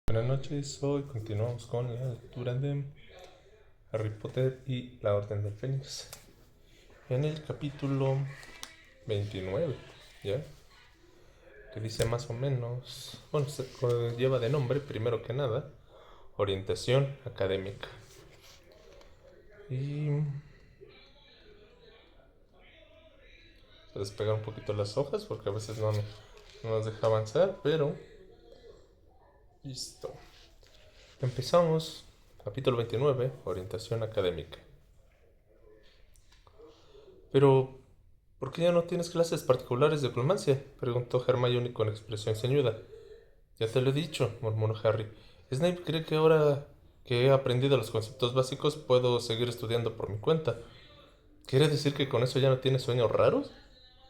Buenas noches, hoy continuamos con la lectura de Harry Potter y la Orden del Fénix. En el capítulo 29, ¿ya? Que dice más o menos, bueno, lleva de nombre, primero que nada, orientación académica. Y se despegar un poquito las hojas porque a veces no nos deja avanzar, pero listo. Empezamos, capítulo 29, orientación académica. Pero, ¿por qué ya no tienes clases particulares de diplomacia?, preguntó Hermione con expresión ceñuda. Ya te lo he dicho, murmuró Harry. Snape cree que ahora que he aprendido los conceptos básicos puedo seguir estudiando por mi cuenta. ¿Quiere decir que con eso ya no tienes sueños raros?,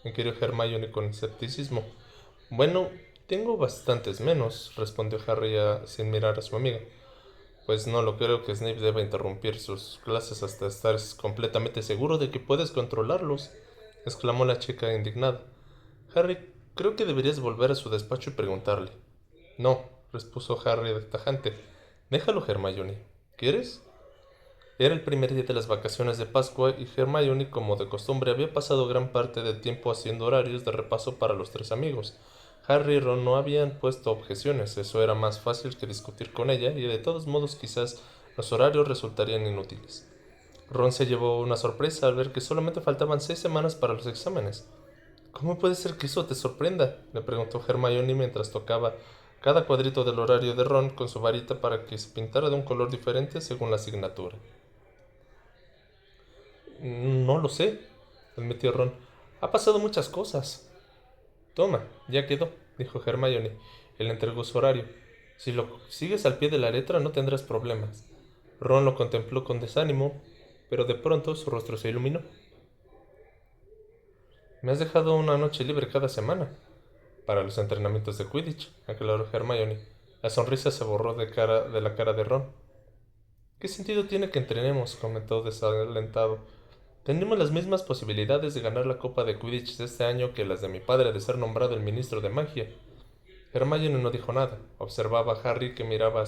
inquirió Hermione con escepticismo. Bueno, tengo bastantes menos, respondió Harry sin mirar a su amiga. Pues no lo creo que Snape deba interrumpir sus clases hasta estar completamente seguro de que puedes controlarlos, exclamó la chica indignada. Harry, creo que deberías volver a su despacho y preguntarle. No, repuso Harry tajante. Déjalo, Hermione. ¿Quieres? Era el primer día de las vacaciones de Pascua y Hermione, como de costumbre, había pasado gran parte del tiempo haciendo horarios de repaso para los tres amigos. Harry y Ron no habían puesto objeciones, eso era más fácil que discutir con ella, y de todos modos quizás los horarios resultarían inútiles. Ron se llevó una sorpresa al ver que solamente faltaban 6 semanas para los exámenes. ¿Cómo puede ser que eso te sorprenda?, le preguntó Hermione mientras tocaba cada cuadrito del horario de Ron con su varita para que se pintara de un color diferente según la asignatura. No lo sé, admitió Ron. Ha pasado muchas cosas. Toma, ya quedó, dijo Hermione. Él entregó su horario. Si lo sigues al pie de la letra no tendrás problemas. Ron lo contempló con desánimo, pero de pronto su rostro se iluminó. Me has dejado una noche libre cada semana para los entrenamientos de Quidditch, aclaró Hermione. La sonrisa se borró de la cara de Ron. ¿Qué sentido tiene que entrenemos?, comentó desalentado. Tenemos las mismas posibilidades de ganar la Copa de Quidditch de este año que las de mi padre de ser nombrado el ministro de magia. Hermione no dijo nada. Observaba a Harry que miraba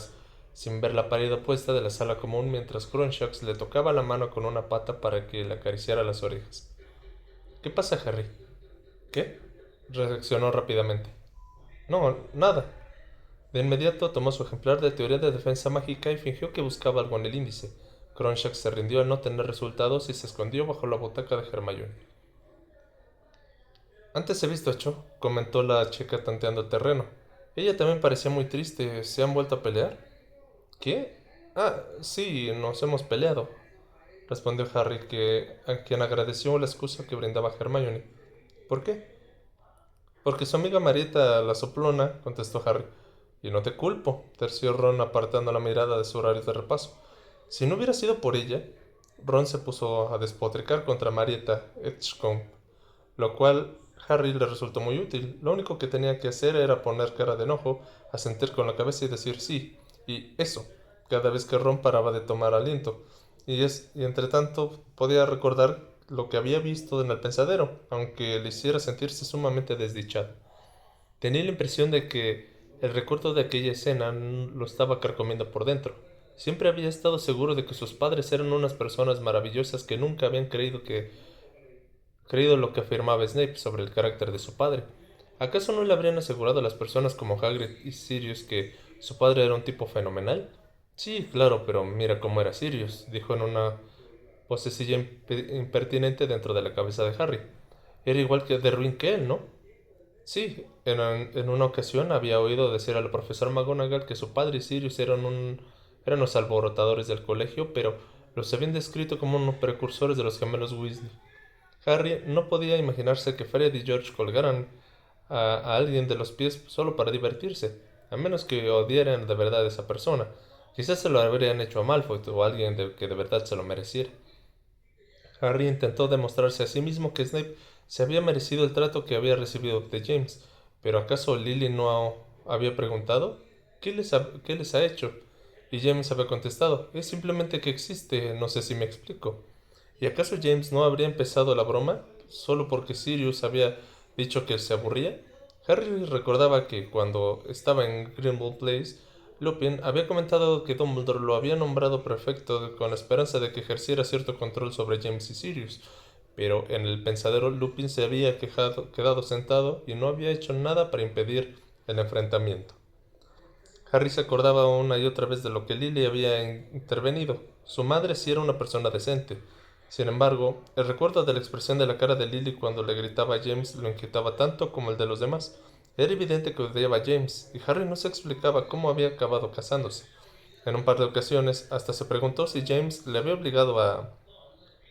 sin ver la pared opuesta de la sala común mientras Crunchux le tocaba la mano con una pata para que le acariciara las orejas. ¿Qué pasa, Harry? ¿Qué? Reaccionó rápidamente. No, nada. De inmediato tomó su ejemplar de teoría de defensa mágica y fingió que buscaba algo en el índice. Crunchux se rindió al no tener resultados y se escondió bajo la butaca de Hermione. Antes he visto a Cho, comentó la chica tanteando el terreno. Ella también parecía muy triste. ¿Se han vuelto a pelear? ¿Qué? Ah, sí, nos hemos peleado, respondió Harry, a quien agradeció la excusa que brindaba Hermione. ¿Por qué? Porque su amiga Marieta la soplona, contestó Harry. Y no te culpo, terció Ron apartando la mirada de su horario de repaso. Si no hubiera sido por ella, Ron se puso a despotricar contra Marieta Edgecombe, lo cual Harry le resultó muy útil. Lo único que tenía que hacer era poner cara de enojo, asentir con la cabeza y decir sí, y eso, cada vez que Ron paraba de tomar aliento. Y entre tanto podía recordar lo que había visto en el pensadero, aunque le hiciera sentirse sumamente desdichado. Tenía la impresión de que el recuerdo de aquella escena lo estaba carcomiendo por dentro. Siempre había estado seguro de que sus padres eran unas personas maravillosas que nunca habían creído lo que afirmaba Snape sobre el carácter de su padre. ¿Acaso no le habrían asegurado a las personas como Hagrid y Sirius que su padre era un tipo fenomenal? Sí, claro, pero mira cómo era Sirius, dijo en una vocecilla impertinente dentro de la cabeza de Harry. Era igual de ruin que él, ¿no? Sí, en una ocasión había oído decir al profesor McGonagall que su padre y Sirius eran los alborotadores del colegio, pero los habían descrito como unos precursores de los gemelos Weasley. Harry no podía imaginarse que Fred y George colgaran a alguien de los pies solo para divertirse, a menos que odiaran de verdad a esa persona. Quizás se lo habrían hecho a Malfoy o a alguien que de verdad se lo mereciera. Harry intentó demostrarse a sí mismo que Snape se había merecido el trato que había recibido de James, pero ¿acaso Lily no había preguntado? ¿Qué les ha hecho? Y James había contestado, es simplemente que existe, no sé si me explico. ¿Y acaso James no habría empezado la broma solo porque Sirius había dicho que se aburría? Harry recordaba que cuando estaba en Grimmauld Place Lupin había comentado que Dumbledore lo había nombrado prefecto con la esperanza de que ejerciera cierto control sobre James y Sirius, pero en el pensadero Lupin se había quedado sentado y no había hecho nada para impedir el enfrentamiento. Harry se acordaba una y otra vez de lo que Lily había intervenido. Su madre sí era una persona decente. Sin embargo, el recuerdo de la expresión de la cara de Lily cuando le gritaba a James lo inquietaba tanto como el de los demás. Era evidente que odiaba a James, y Harry no se explicaba cómo había acabado casándose. En un par de ocasiones, hasta se preguntó si James le había obligado a...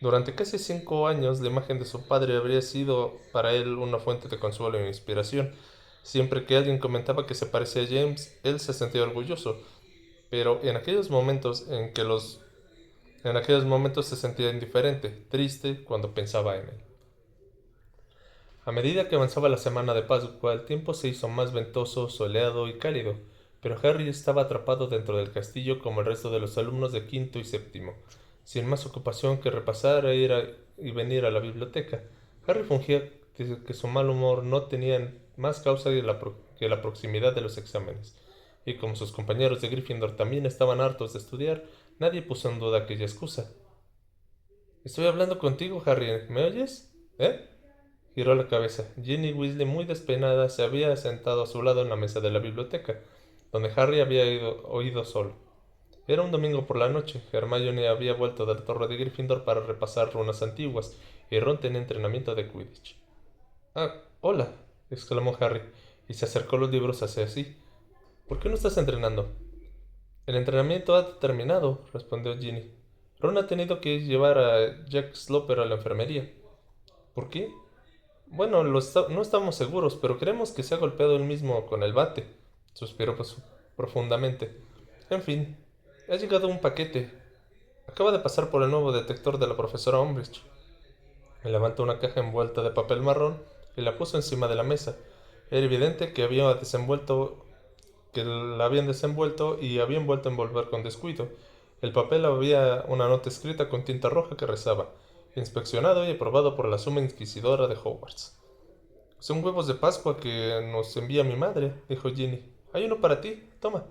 Durante casi 5 años, la imagen de su padre habría sido para él una fuente de consuelo e inspiración. Siempre que alguien comentaba que se parecía a James, él se sentía orgulloso, pero en aquellos momentos se sentía indiferente, triste cuando pensaba en él. A medida que avanzaba la semana de Pascua, el tiempo se hizo más ventoso, soleado y cálido, pero Harry estaba atrapado dentro del castillo como el resto de los alumnos de quinto y séptimo, sin más ocupación que repasar e ir y venir a la biblioteca. Harry fingía que su mal humor no tenía más causa que la proximidad de los exámenes, y como sus compañeros de Gryffindor también estaban hartos de estudiar, nadie puso en duda aquella excusa. Estoy hablando contigo, Harry, ¿me oyes? ¿Eh? Giró la cabeza. Ginny Weasley, muy despeinada, se había sentado a su lado en la mesa de la biblioteca, donde Harry había oído solo. Era un domingo por la noche. Hermione había vuelto de la torre de Gryffindor para repasar runas antiguas, y Ron tenía entrenamiento de Quidditch. Ah, hola, exclamó Harry, y se acercó los libros hacia sí. ¿Por qué no estás entrenando? El entrenamiento ha terminado, respondió Ginny. Ron ha tenido que llevar a Jack Sloper a la enfermería. ¿Por qué? Bueno, no estamos seguros, pero creemos que se ha golpeado él mismo con el bate. Suspiró profundamente. En fin, ha llegado un paquete. Acaba de pasar por el nuevo detector de la profesora Umbridge. Levantó una caja envuelta de papel marrón y la puso encima de la mesa. Era evidente que la habían desenvuelto y habían vuelto a envolver con descuido. El papel había una nota escrita con tinta roja que rezaba: inspeccionado y aprobado por la Suma Inquisidora de Hogwarts. Son huevos de Pascua que nos envía mi madre, dijo Ginny. Hay uno para ti, toma.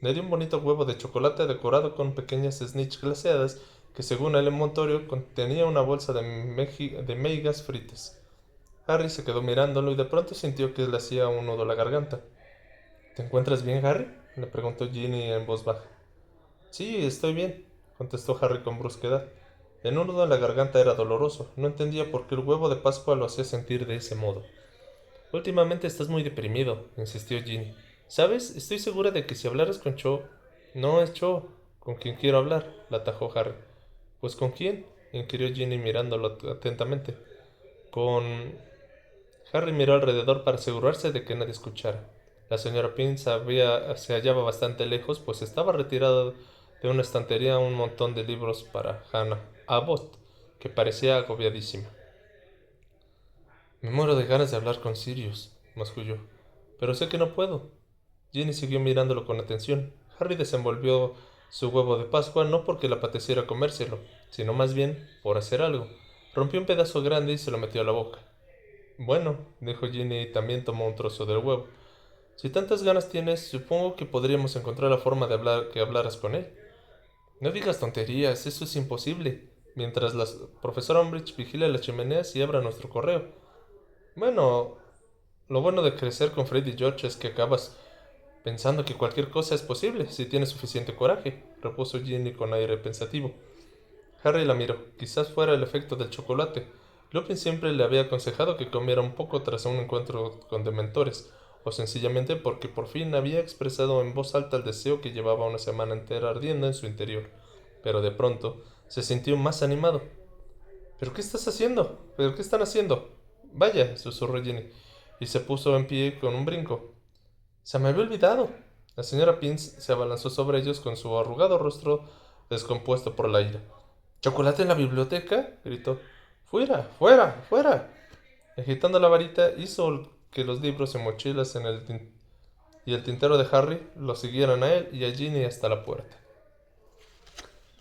Le dio un bonito huevo de chocolate decorado con pequeñas snitch glaseadas que, según el envoltorio, contenía una bolsa de meigas fritas. Harry se quedó mirándolo y de pronto sintió que le hacía un nudo la garganta. ¿Te encuentras bien, Harry? Le preguntó Ginny en voz baja. Sí, estoy bien, contestó Harry con brusquedad. El nudo en la garganta era doloroso. No entendía por qué el huevo de Pascua lo hacía sentir de ese modo. Últimamente estás muy deprimido, insistió Ginny. ¿Sabes? Estoy segura de que si hablaras con Cho... No es Cho con quien quiero hablar, la atajó Harry. ¿Pues con quién? Inquirió Ginny mirándolo atentamente. Con... Harry miró alrededor para asegurarse de que nadie escuchara. La señora Pym se hallaba bastante lejos, pues estaba retirada de una estantería un montón de libros para Hannah Abbott, que parecía agobiadísima. Me muero de ganas de hablar con Sirius, masculló. Pero sé que no puedo. Ginny siguió mirándolo con atención. Harry desenvolvió su huevo de Pascua no porque le apeteciera comérselo, sino más bien por hacer algo. Rompió un pedazo grande y se lo metió a la boca. Bueno, dijo Ginny y también tomó un trozo del huevo. Si tantas ganas tienes, supongo que podríamos encontrar la forma de que hablaras con él. No digas tonterías, eso es imposible. Mientras la profesora Umbridge vigila las chimeneas y abra nuestro correo. Bueno, lo bueno de crecer con Freddy y George es que acabas pensando que cualquier cosa es posible si tienes suficiente coraje, repuso Ginny con aire pensativo. Harry la miró. Quizás fuera el efecto del chocolate. Lupin siempre le había aconsejado que comiera un poco tras un encuentro con dementores, o sencillamente porque por fin había expresado en voz alta el deseo que llevaba una semana entera ardiendo en su interior. Pero de pronto se sintió más animado. ¿Pero qué estás haciendo? ¿Pero qué están haciendo? Vaya, susurró Ginny, y se puso en pie con un brinco. Se me había olvidado. La señora Pins se abalanzó sobre ellos con su arrugado rostro descompuesto por la ira. ¿Chocolate en la biblioteca? Gritó. ¡Fuera! ¡Fuera! ¡Fuera! Agitando la varita, hizo que los libros y mochilas y el tintero de Harry lo siguieran a él y a Ginny hasta la puerta.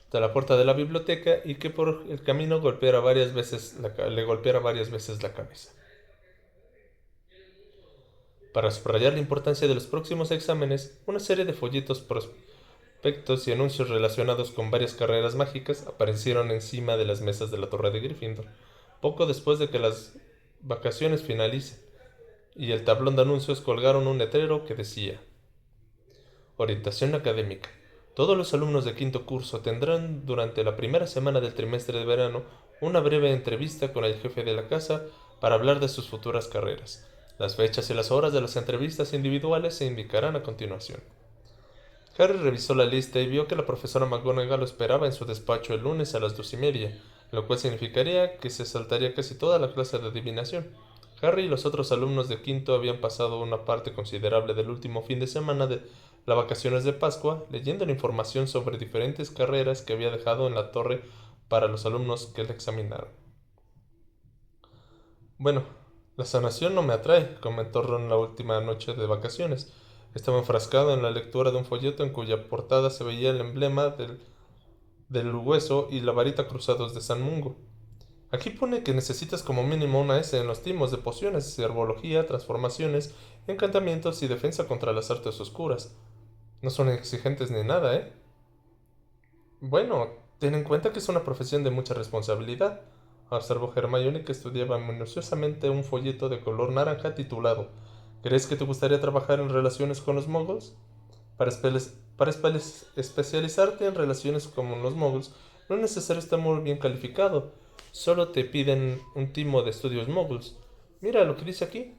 Hasta la puerta de la biblioteca y que por el camino le golpeara varias veces la cabeza. Para subrayar la importancia de los próximos exámenes, una serie de folletos, prospectos y anuncios relacionados con varias carreras mágicas aparecieron encima de las mesas de la torre de Gryffindor, poco después de que las vacaciones finalicen, y el tablón de anuncios colgaron un letrero que decía: Orientación académica. Todos los alumnos de quinto curso tendrán durante la primera semana del trimestre de verano una breve entrevista con el jefe de la casa para hablar de sus futuras carreras. Las fechas y las horas de las entrevistas individuales se indicarán a continuación. Harry revisó la lista y vio que la profesora McGonagall lo esperaba en su despacho el lunes a las 2:30, lo cual significaría que se saltaría casi toda la clase de adivinación. Harry y los otros alumnos de quinto habían pasado una parte considerable del último fin de semana de las vacaciones de Pascua leyendo la información sobre diferentes carreras que había dejado en la torre para los alumnos que le examinaron. Bueno, la sanación no me atrae, comentó Ron la última noche de vacaciones. Estaba enfrascado en la lectura de un folleto en cuya portada se veía el emblema del hueso y la varita cruzados de San Mungo. Aquí pone que necesitas como mínimo una S en los timos de pociones, herbología, transformaciones, encantamientos y defensa contra las artes oscuras. No son exigentes ni nada, ¿eh? Bueno, ten en cuenta que es una profesión de mucha responsabilidad, observó Hermione, que estudiaba minuciosamente un folleto de color naranja titulado ¿Crees que te gustaría trabajar en relaciones con los muggles? Para especializarte en relaciones con los muggles, no es necesario estar muy bien calificado. Solo te piden un timo de estudios muggles. Mira lo que dice aquí.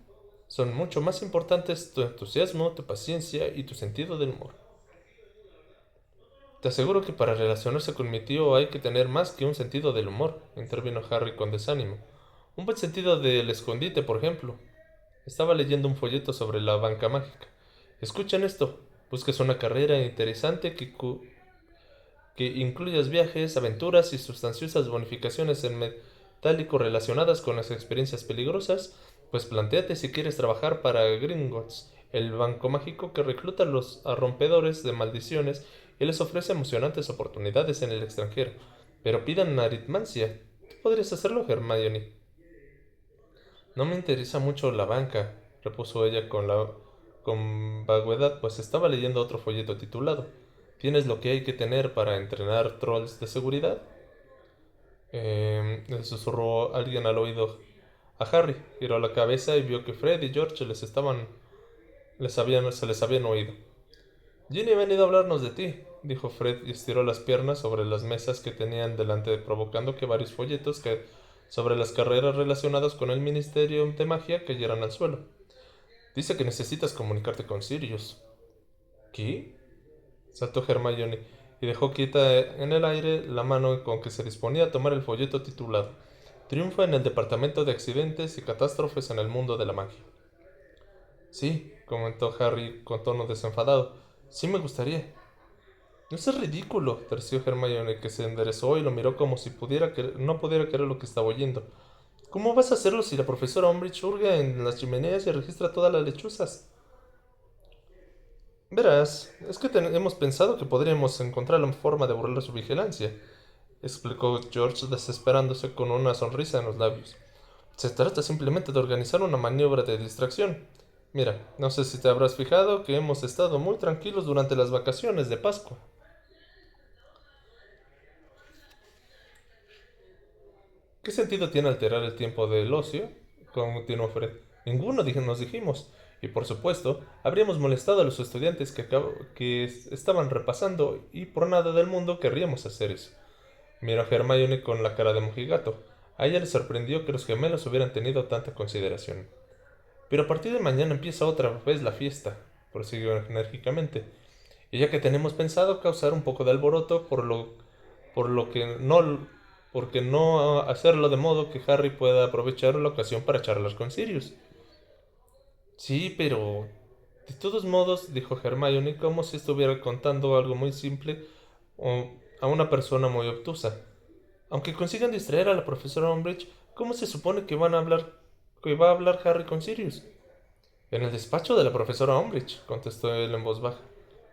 Son mucho más importantes tu entusiasmo, tu paciencia y tu sentido del humor. Te aseguro que para relacionarse con mi tío hay que tener más que un sentido del humor, intervino Harry con desánimo. Un buen sentido del escondite, por ejemplo. Estaba leyendo un folleto sobre la banca mágica. Escuchen esto. Busques una carrera interesante que incluyas viajes, aventuras y sustanciosas bonificaciones en metálico relacionadas con las experiencias peligrosas, pues plantéate si quieres trabajar para Gringotts, el banco mágico que recluta a los rompedores de maldiciones y les ofrece emocionantes oportunidades en el extranjero. Pero pidan aritmancia. ¿Tú podrías hacerlo, Hermione? No me interesa mucho la banca, repuso ella con vaguedad, pues estaba leyendo otro folleto titulado ¿Tienes lo que hay que tener para entrenar trolls de seguridad? Le susurró alguien al oído a Harry. Giró la cabeza y vio que Fred y George se les habían oído. Ginny ha venido a hablarnos de ti, dijo Fred y estiró las piernas sobre las mesas que tenían delante, provocando que varios folletos sobre las carreras relacionadas con el Ministerio de Magia cayeran al suelo. Dice que necesitas comunicarte con Sirius. ¿Qué? Saltó Hermione y dejó quieta en el aire la mano con que se disponía a tomar el folleto titulado Triunfa en el Departamento de Accidentes y Catástrofes en el Mundo de la Magia. Sí, comentó Harry con tono desenfadado. Sí me gustaría. No es ridículo, terció Hermione, que se enderezó y lo miró como si no pudiera creer lo que estaba oyendo. ¿Cómo vas a hacerlo si la profesora Umbridge hurga en las chimeneas y registra todas las lechuzas? Verás, es que hemos pensado que podríamos encontrar la forma de burlar su vigilancia, explicó George desesperándose con una sonrisa en los labios. Se trata simplemente de organizar una maniobra de distracción. Mira, no sé si te habrás fijado que hemos estado muy tranquilos durante las vacaciones de Pascua. ¿Qué sentido tiene alterar el tiempo del ocio? Continuó Fred. Ninguno nos dijimos. Y por supuesto, habríamos molestado a los estudiantes que estaban repasando y por nada del mundo querríamos hacer eso. Miró a Hermione con la cara de mojigato. A ella le sorprendió que los gemelos hubieran tenido tanta consideración. Pero a partir de mañana empieza otra vez la fiesta, prosiguió enérgicamente. Y ya que tenemos pensado causar un poco de alboroto, por lo que no, porque no hacerlo de modo que Harry pueda aprovechar la ocasión para charlar con Sirius. Sí, pero de todos modos, dijo Hermione, como si estuviera contando algo muy simple o a una persona muy obtusa. Aunque consigan distraer a la profesora Umbridge, ¿cómo se supone que va a hablar Harry con Sirius? En el despacho de la profesora Umbridge, contestó él en voz baja.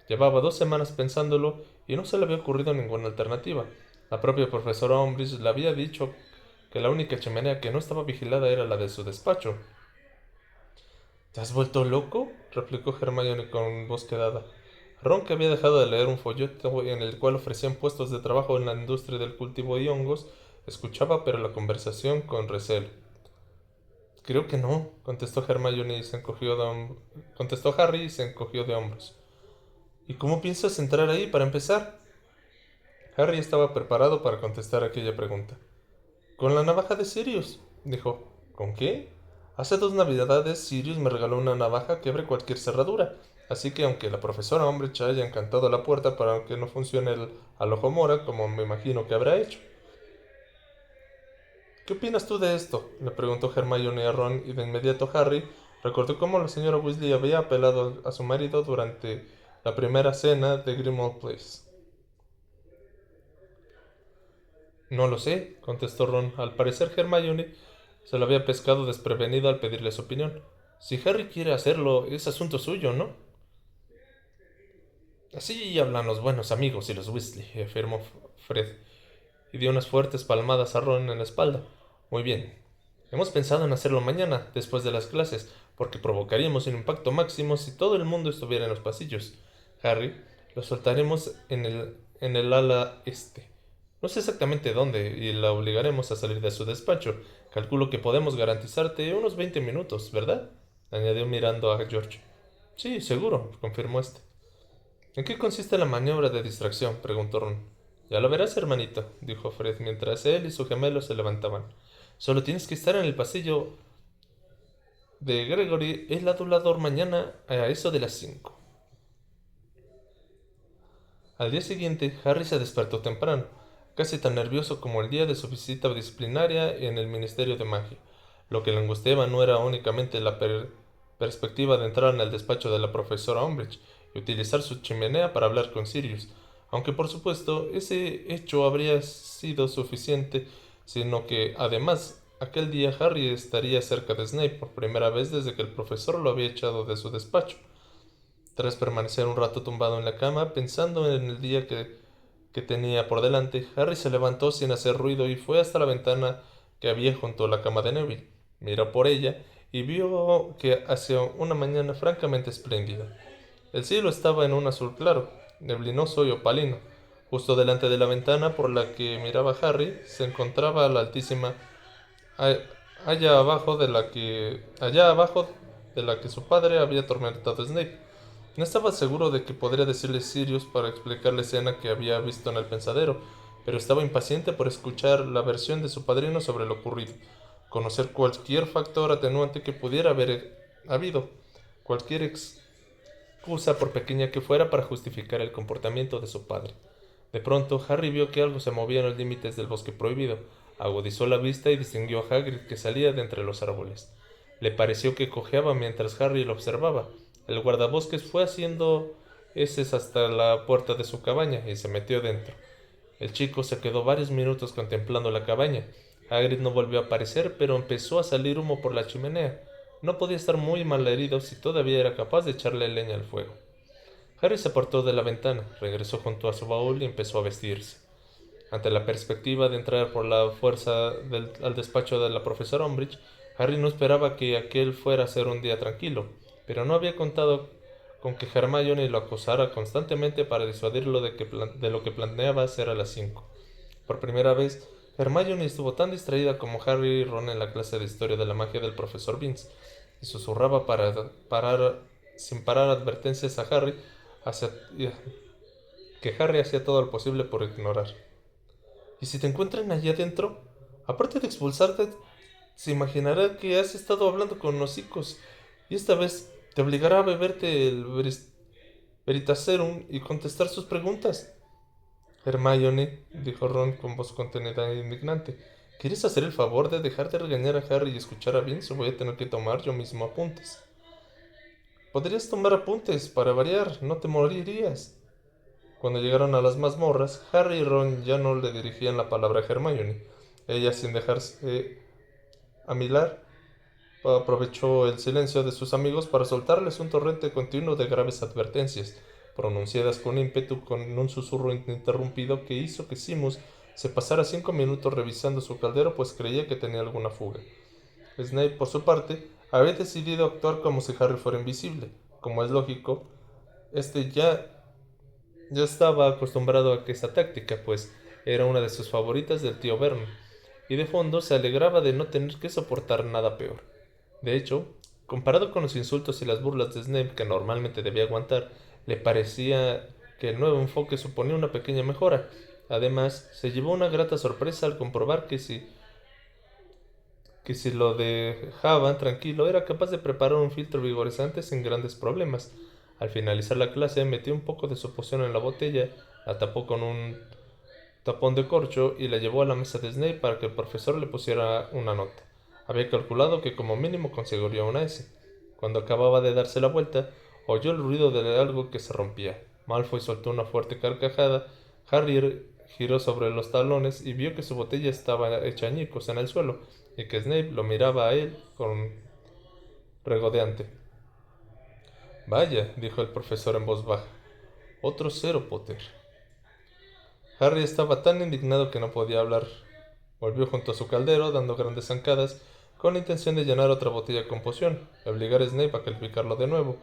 Llevaba 2 semanas pensándolo y no se le había ocurrido ninguna alternativa. La propia profesora Umbridge le había dicho que la única chimenea que no estaba vigilada era la de su despacho. ¿Te has vuelto loco?, replicó Hermione con voz quedada. Ron, que había dejado de leer un folleto en el cual ofrecían puestos de trabajo en la industria del cultivo de hongos, escuchaba pero la conversación con recelo. Creo que no, contestó Hermione y contestó Harry y se encogió de hombros. ¿Y cómo piensas entrar ahí para empezar? Harry estaba preparado para contestar aquella pregunta. Con la navaja de Sirius, dijo. ¿Con qué? Hace 2 navidades Sirius me regaló una navaja que abre cualquier cerradura, así que aunque la profesora Umbridge haya encantado la puerta para que no funcione el Alohomora, como me imagino que habrá hecho. ¿Qué opinas tú de esto?, le preguntó Hermione a Ron, y de inmediato Harry recordó cómo la señora Weasley había apelado a su marido durante la primera cena de Grimmauld Place. No lo sé, contestó Ron. Al parecer Hermione se lo había pescado desprevenido al pedirle su opinión. Si Harry quiere hacerlo, es asunto suyo, ¿no? Así hablan los buenos amigos y los Weasley, afirmó Fred, y dio unas fuertes palmadas a Ron en la espalda. Muy bien. Hemos pensado en hacerlo mañana, después de las clases, porque provocaríamos un impacto máximo si todo el mundo estuviera en los pasillos. Harry, lo soltaremos en el ala este. No sé exactamente dónde, y la obligaremos a salir de su despacho. Calculo que podemos garantizarte unos 20 minutos, ¿verdad?, añadió mirando a George. Sí, seguro, confirmó este. ¿En qué consiste la maniobra de distracción?, preguntó Ron. Ya lo verás, hermanito, dijo Fred, mientras él y su gemelo se levantaban. Solo tienes que estar en el pasillo de Gregory el adulador mañana a eso de las 5. Al día siguiente, Harry se despertó temprano, casi tan nervioso como el día de su visita disciplinaria en el Ministerio de Magia. Lo que le angustiaba no era únicamente la perspectiva de entrar en el despacho de la profesora Umbridge y utilizar su chimenea para hablar con Sirius, aunque por supuesto ese hecho habría sido suficiente, sino que, además, aquel día Harry estaría cerca de Snape por primera vez desde que el profesor lo había echado de su despacho. Tras permanecer un rato tumbado en la cama, pensando en el día que tenía por delante, Harry se levantó sin hacer ruido y fue hasta la ventana que había junto a la cama de Neville. Miró por ella y vio que hacía una mañana francamente espléndida. El cielo estaba en un azul claro, neblinoso y opalino. Justo delante de la ventana por la que miraba Harry se encontraba la altísima allá abajo de la que su padre había atormentado a Snape. No estaba seguro de que podría decirle Sirius para explicar la escena que había visto en el pensadero, pero estaba impaciente por escuchar la versión de su padrino sobre lo ocurrido, conocer cualquier factor atenuante que pudiera haber habido, cualquier excusa, por pequeña que fuera, para justificar el comportamiento de su padre. De pronto, Harry vio que algo se movía en los límites del bosque prohibido. Agudizó la vista y distinguió a Hagrid que salía de entre los árboles. Le pareció que cojeaba mientras Harry lo observaba. El guardabosques fue haciendo heces hasta la puerta de su cabaña y se metió dentro. El chico se quedó varios minutos contemplando la cabaña. Hagrid no volvió a aparecer, pero empezó a salir humo por la chimenea. No podía estar muy malherido si todavía era capaz de echarle leña al fuego. Harry se apartó de la ventana, regresó junto a su baúl y empezó a vestirse. Ante la perspectiva de entrar por la fuerza al despacho de la profesora Umbridge, Harry no esperaba que aquel fuera a ser un día tranquilo, pero no había contado con que Hermione lo acosara constantemente para disuadirlo de lo que planeaba hacer a las 5. Por primera vez, Hermione estuvo tan distraída como Harry y Ron en la clase de historia de la magia del profesor Vince, y susurraba sin parar advertencias a Harry hacia, que Harry hacía todo lo posible por ignorar. ¿Y si te encuentran allá adentro? Aparte de expulsarte, se imaginará que has estado hablando con hocicos, y esta vez te obligará a beberte el Veritaserum y contestar sus preguntas. Hermione, dijo Ron con voz contenida e indignante, ¿quieres hacer el favor de dejar de regañar a Harry y escuchar a Vince o voy a tener que tomar yo mismo apuntes? Podrías tomar apuntes, para variar, no te morirías. Cuando llegaron a las mazmorras, Harry y Ron ya no le dirigían la palabra a Hermione. Ella, sin dejarse amilar, aprovechó el silencio de sus amigos para soltarles un torrente continuo de graves advertencias, pronunciadas con ímpetu, con un susurro ininterrumpido que hizo que Simus se pasara 5 minutos revisando su caldero, pues creía que tenía alguna fuga. Snape, por su parte, Había decidido actuar como si Harry fuera invisible. Como es lógico, este ya estaba acostumbrado a esa táctica, pues era una de sus favoritas del tío Vernon, y de fondo se alegraba de no tener que soportar nada peor. De hecho, comparado con los insultos y las burlas de Snape que normalmente debía aguantar, le parecía que el nuevo enfoque suponía una pequeña mejora. Además, se llevó una grata sorpresa al comprobar que si lo dejaban tranquilo era capaz de preparar un filtro vigorizante sin grandes problemas. Al finalizar la clase, metió un poco de su poción en la botella, la tapó con un tapón de corcho y la llevó a la mesa de Snape para que el profesor le pusiera una nota. Había calculado que como mínimo conseguiría una S. Cuando acababa de darse la vuelta, oyó el ruido de algo que se rompía. Malfoy soltó una fuerte carcajada. Harry giró sobre los talones y vio que su botella estaba hecha añicos en el suelo y que Snape lo miraba a él con regodeante. Vaya, dijo el profesor en voz baja. Otro 0, Potter. Harry estaba tan indignado que no podía hablar. Volvió junto a su caldero, dando grandes zancadas, con la intención de llenar otra botella con poción, y obligar a Snape a calificarlo de nuevo,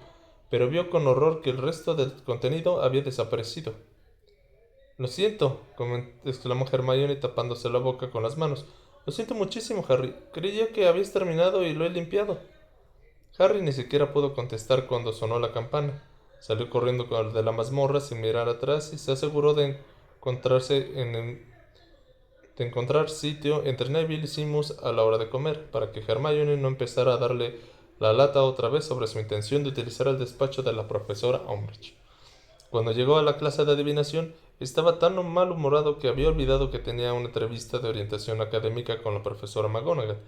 pero vio con horror que el resto del contenido había desaparecido. Lo siento, exclamó Hermione tapándose la boca con las manos. Lo siento muchísimo, Harry. Creía que habías terminado y lo he limpiado. Harry ni siquiera pudo contestar cuando sonó la campana. Salió corriendo con el de la mazmorra sin mirar atrás y se aseguró de encontrar sitio entre Neville y Seamus a la hora de comer, para que Hermione no empezara a darle la lata otra vez sobre su intención de utilizar el despacho de la profesora Umbridge. Cuando llegó a la clase de adivinación, estaba tan malhumorado que había olvidado que tenía una entrevista de orientación académica con la profesora McGonagall,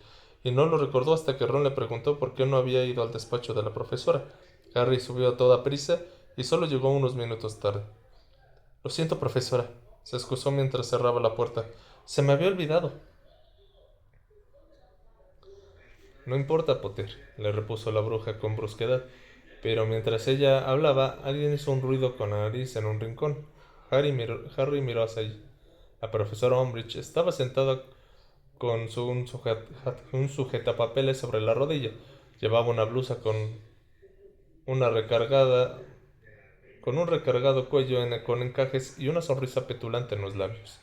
y no lo recordó hasta que Ron le preguntó por qué no había ido al despacho de la profesora. Harry subió a toda prisa y solo llegó unos minutos tarde. Lo siento, profesora, se excusó mientras cerraba la puerta. Se me había olvidado. No importa, Potter, le repuso la bruja con brusquedad, pero mientras ella hablaba, alguien hizo un ruido con la nariz en un rincón. Harry miró hacia allí. La profesora Umbridge estaba sentada con un sujetapapeles sobre la rodilla. Llevaba una blusa una recargada, con un recargado cuello con encajes y una sonrisa petulante en los labios.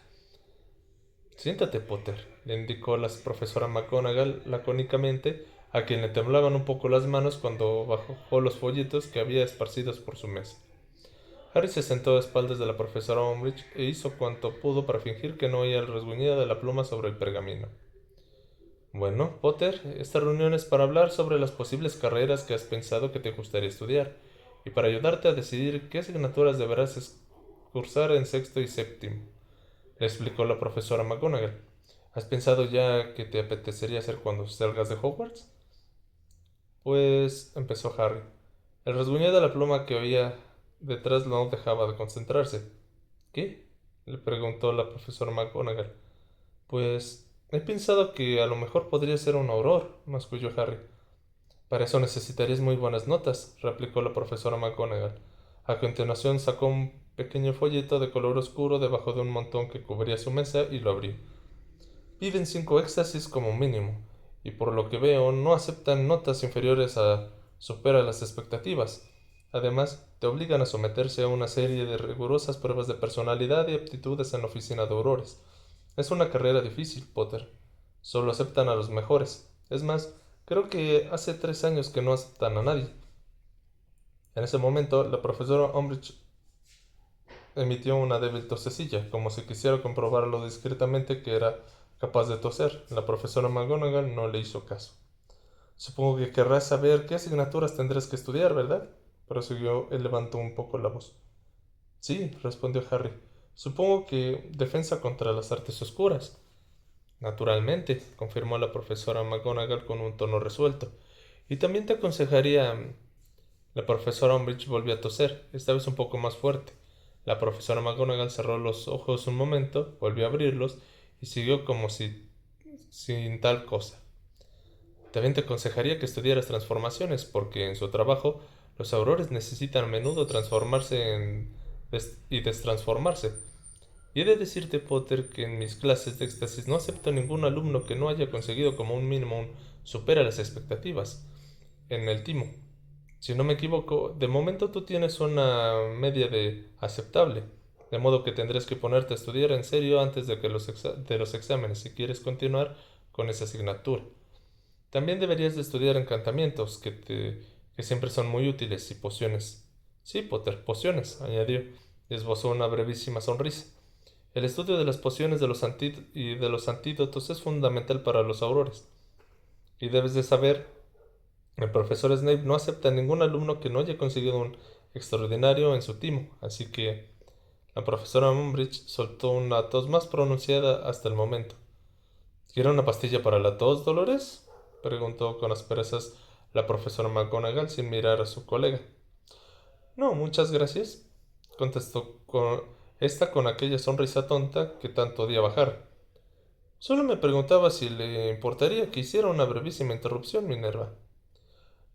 Siéntate, Potter, le indicó la profesora McGonagall lacónicamente, a quien le temblaban un poco las manos cuando bajó los folletos que había esparcidos por su mesa. Harry se sentó a espaldas de la profesora Umbridge e hizo cuanto pudo para fingir que no oía el rasguñido de la pluma sobre el pergamino. Bueno, Potter, esta reunión es para hablar sobre las posibles carreras que has pensado que te gustaría estudiar, y para ayudarte a decidir qué asignaturas deberás cursar en sexto y séptimo, le explicó la profesora McGonagall. ¿Has pensado ya qué te apetecería hacer cuando salgas de Hogwarts? Pues, empezó Harry. El rasguño de la pluma que oía detrás no dejaba de concentrarse. ¿Qué? Le preguntó la profesora McGonagall. Pues, he pensado que a lo mejor podría ser un auror, masculló Harry. Para eso necesitarías muy buenas notas, replicó la profesora McGonagall. A continuación sacó un pequeño folleto de color oscuro debajo de un montón que cubría su mesa y lo abrió. Piden 5 éxtasis como mínimo, y por lo que veo no aceptan notas inferiores a supera las expectativas. Además, te obligan a someterse a una serie de rigurosas pruebas de personalidad y aptitudes en la oficina de aurores. Es una carrera difícil, Potter. Solo aceptan a los mejores. Es más, creo que hace 3 años que no aceptan a nadie. En ese momento, la profesora Umbridge emitió una débil tosecilla, como si quisiera comprobarlo discretamente que era capaz de toser. La profesora McGonagall no le hizo caso. Supongo que querrás saber qué asignaturas tendrás que estudiar, ¿verdad? Prosiguió. Él levantó un poco la voz. Sí, respondió Harry. Supongo que defensa contra las artes oscuras. Naturalmente, confirmó la profesora McGonagall con un tono resuelto. Y también te aconsejaría... La profesora Umbridge volvió a toser, esta vez un poco más fuerte. La profesora McGonagall cerró los ojos un momento, volvió a abrirlos y siguió como si sin tal cosa. También te aconsejaría que estudiaras transformaciones, porque en su trabajo los aurores necesitan a menudo transformarse y destransformarse. Y he de decirte, Potter, que en mis clases de éxtasis no acepto ningún alumno que no haya conseguido como un mínimo supera las expectativas. en el timo. Si no me equivoco, de momento tú tienes una media de aceptable, de modo que tendrás que ponerte a estudiar en serio antes de de los exámenes si quieres continuar con esa asignatura. También deberías de estudiar encantamientos, que siempre son muy útiles, y pociones. Sí, Potter, pociones, añadió, y esbozó una brevísima sonrisa. El estudio de las pociones y de los antídotos es fundamental para los aurores. Y debes de saber, el profesor Snape no acepta a ningún alumno que no haya conseguido un extraordinario en su timo, así que la profesora Umbridge soltó una tos más pronunciada hasta el momento. ¿Quiere una pastilla para la tos, Dolores?, preguntó con asperezas la profesora McGonagall sin mirar a su colega. No, muchas gracias, contestó esta con aquella sonrisa tonta que tanto odiaba Harry. Solo me preguntaba si le importaría que hiciera una brevísima interrupción, Minerva.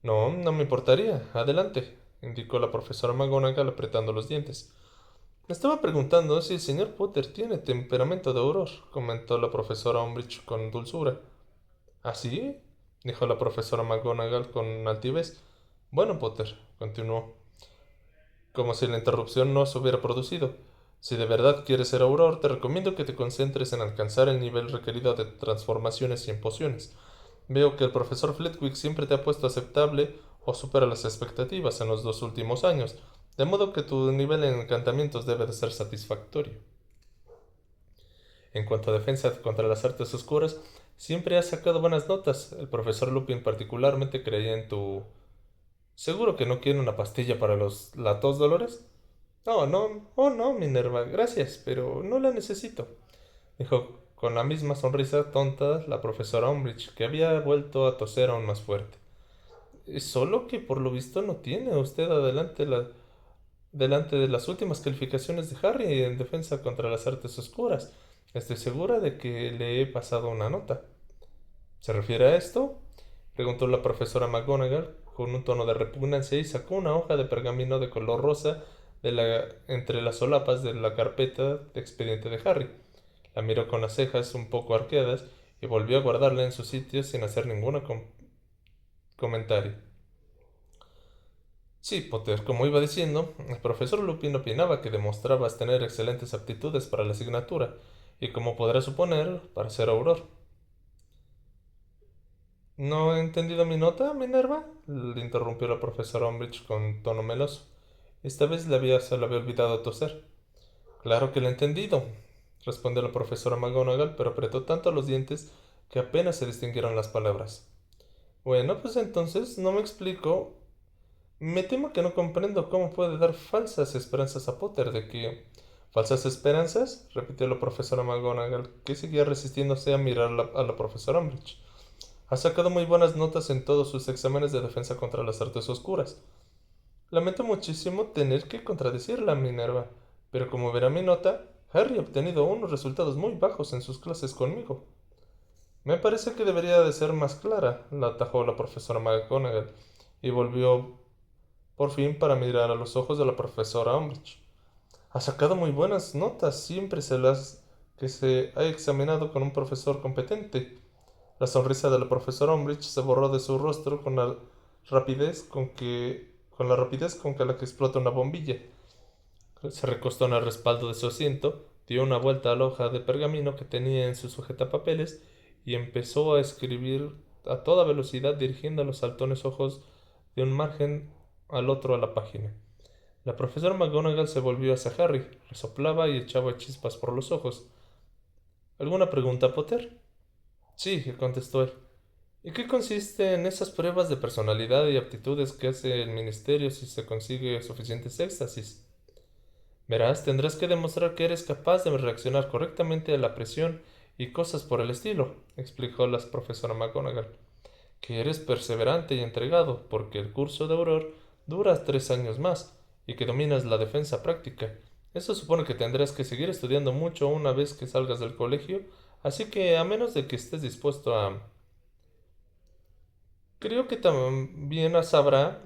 No, no me importaría. Adelante, indicó la profesora McGonagall apretando los dientes. Me estaba preguntando si el señor Potter tiene temperamento de auror, comentó la profesora Umbridge con dulzura. ¿Ah, sí?, dijo la profesora McGonagall con altivez. Bueno, Potter, continuó, como si la interrupción no se hubiera producido. Si de verdad quieres ser auror, te recomiendo que te concentres en alcanzar el nivel requerido de transformaciones y en pociones. Veo que el profesor Flitwick siempre te ha puesto aceptable o supera las expectativas en los 2 últimos años, de modo que tu nivel en encantamientos debe de ser satisfactorio. En cuanto a defensa contra las artes oscuras, siempre has sacado buenas notas. El profesor Lupin particularmente creía en tu... ¿Seguro que no quiere una pastilla para la tos, Dolores? No, no, oh no, Minerva, gracias, pero no la necesito, dijo con la misma sonrisa tonta la profesora Umbridge, que había vuelto a toser aún más fuerte. Es solo que por lo visto no tiene usted delante de las últimas calificaciones de Harry en defensa contra las artes oscuras. Estoy segura de que le he pasado una nota. ¿Se refiere a esto?, preguntó la profesora McGonagall con un tono de repugnancia y sacó una hoja de pergamino de color rosa entre las solapas de la carpeta de expediente de Harry. La miró con las cejas un poco arqueadas y volvió a guardarla en su sitio sin hacer ningún comentario. Sí, Potter, como iba diciendo, el profesor Lupin opinaba que demostrabas tener excelentes aptitudes para la asignatura, y como podrás suponer, para ser auror. ¿No he entendido mi nota, Minerva?, le interrumpió la profesora Umbridge con tono meloso. Esta vez se le había olvidado toser. Claro que lo he entendido, respondió la profesora McGonagall, pero apretó tanto los dientes que apenas se distinguieron las palabras. Bueno, pues entonces no me explico. Me temo que no comprendo cómo puede dar falsas esperanzas a Potter de que... ¿Falsas esperanzas?, repitió la profesora McGonagall, que seguía resistiéndose a mirar a la profesora Umbridge. Ha sacado muy buenas notas en todos sus exámenes de defensa contra las artes oscuras. Lamento muchísimo tener que contradecirla, Minerva, pero como verá mi nota, Harry ha obtenido unos resultados muy bajos en sus clases conmigo. Me parece que debería de ser más clara, la atajó la profesora McGonagall, y volvió por fin para mirar a los ojos de la profesora Umbridge. Ha sacado muy buenas notas, siempre se las que se ha examinado con un profesor competente. La sonrisa de la profesora Umbridge se borró de su rostro con la rapidez con que la que explota una bombilla. Se recostó en el respaldo de su asiento, dio una vuelta a la hoja de pergamino que tenía en su sujetapapeles y empezó a escribir a toda velocidad, dirigiendo los saltones ojos de un margen al otro a la página. La profesora McGonagall se volvió hacia Harry, resoplaba y echaba chispas por los ojos. ¿Alguna pregunta, Potter? Sí, contestó él. ¿Y qué consiste en esas pruebas de personalidad y aptitudes que hace el ministerio si se consigue suficientes éxtasis? Verás, tendrás que demostrar que eres capaz de reaccionar correctamente a la presión y cosas por el estilo, explicó la profesora McGonagall. Que eres perseverante y entregado, porque el curso de Auror dura 3 años más, y que dominas la defensa práctica. Eso supone que tendrás que seguir estudiando mucho una vez que salgas del colegio, así que a menos de que estés dispuesto a... Creo que también sabrá,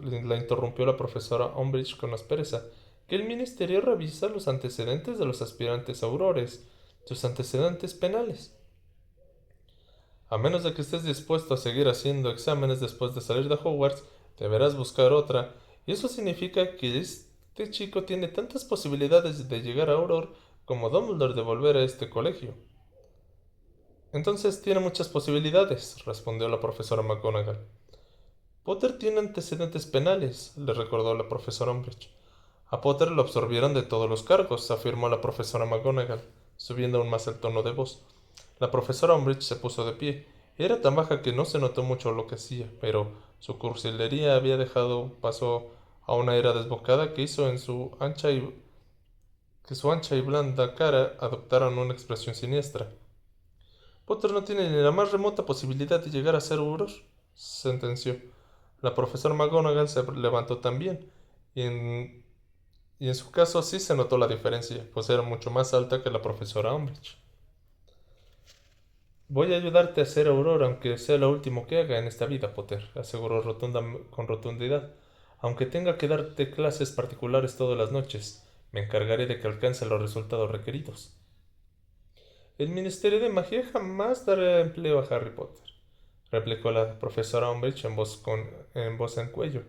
la interrumpió la profesora Umbridge con aspereza, que el ministerio revisa los antecedentes de los aspirantes aurores, sus antecedentes penales. A menos de que estés dispuesto a seguir haciendo exámenes después de salir de Hogwarts, deberás buscar otra, y eso significa que este chico tiene tantas posibilidades de llegar a Auror como Dumbledore de volver a este colegio. Entonces tiene muchas posibilidades, respondió la profesora McGonagall. Potter tiene antecedentes penales, le recordó la profesora Umbridge. A Potter lo absorbieron de todos los cargos, afirmó la profesora McGonagall, subiendo aún más el tono de voz. La profesora Umbridge se puso de pie. Era tan baja que no se notó mucho lo que hacía, pero su cursilería había dejado paso a una era desbocada que hizo que su ancha y blanda cara adoptara una expresión siniestra. Potter no tiene ni la más remota posibilidad de llegar a ser Auror, sentenció. La profesora McGonagall se levantó también, y en su caso sí se notó la diferencia, pues era mucho más alta que la profesora Umbridge. Voy a ayudarte a ser Aurora, aunque sea lo último que haga en esta vida, Potter, aseguró con rotundidad. Aunque tenga que darte clases particulares todas las noches, me encargaré de que alcance los resultados requeridos. El Ministerio de Magia jamás dará empleo a Harry Potter, replicó la profesora Umbridge en voz en cuello.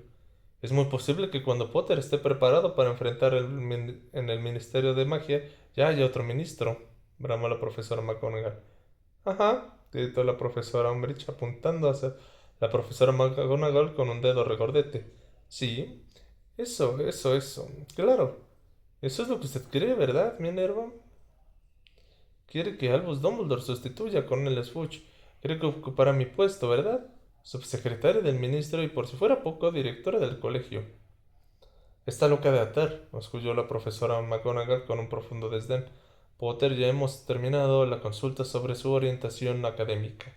Es muy posible que cuando Potter esté preparado para enfrentar en el Ministerio de Magia ya haya otro ministro, bramó la profesora McGonagall. Ajá, gritó la profesora Umbridge apuntando hacia la profesora McGonagall con un dedo regordete. Sí, eso. Claro. Eso es lo que usted cree, ¿verdad, Minerva? Quiere que Albus Dumbledore sustituya a Cornelius Fudge. Quiere que ocupara mi puesto, ¿verdad? Subsecretaria del ministro y por si fuera poco, directora del colegio. Está loca de atar, masculló la profesora McGonagall con un profundo desdén. Potter, ya hemos terminado la consulta sobre su orientación académica.